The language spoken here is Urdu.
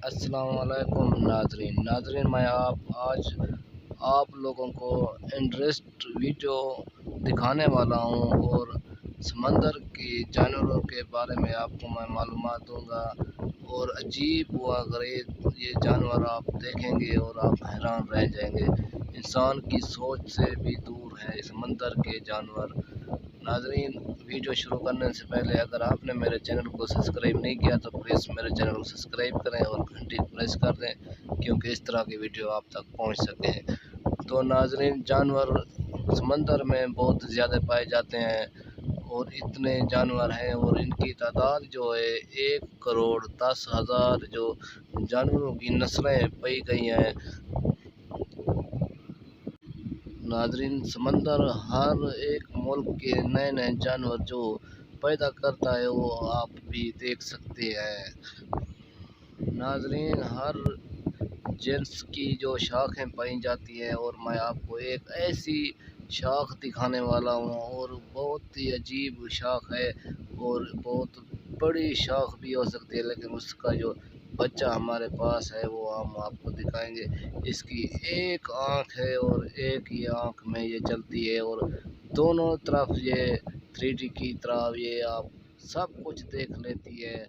السلام علیکم ناظرین میں آج آپ لوگوں کو انٹرسٹ ویڈیو دکھانے والا ہوں اور سمندر کی جانوروں کے بارے میں آپ کو میں معلومات دوں گا اور عجیب و غریب یہ جانور آپ دیکھیں گے اور آپ حیران رہ جائیں گے۔ انسان کی سوچ سے بھی دور ہے سمندر کے جانور۔ ناظرین، ویڈیو شروع کرنے سے پہلے اگر آپ نے میرے چینل کو سبسکرائب نہیں کیا تو پلیز میرے چینل کو سبسکرائب کریں اور گھنٹی پریس کر دیں کیونکہ اس طرح کی ویڈیو آپ تک پہنچ سکیں۔ تو ناظرین، جانور سمندر میں بہت زیادہ پائے جاتے ہیں اور اتنے جانور ہیں اور ان کی تعداد جو ہے 1,10,000 جو جانوروں کی نسلیں پائی گئی ہیں۔ ناظرین، سمندر ہر ایک ملک کے نئے نئے جانور جو پیدا کرتا ہے وہ آپ بھی دیکھ سکتے ہیں۔ ناظرین، ہر جنس کی جو شاخیں پائی جاتی ہیں اور میں آپ کو ایک ایسی شاخ دکھانے والا ہوں اور بہت ہی عجیب شاخ ہے اور بہت بڑی شاخ بھی ہو سکتی ہے، لیکن اس کا جو بچہ ہمارے پاس ہے وہ ہم آپ کو دکھائیں گے۔ اس کی ایک آنکھ ہے اور ایک ہی آنکھ میں یہ چلتی ہے اور دونوں طرف یہ 3D کی طرح یہ آپ سب کچھ دیکھ لیتی ہے۔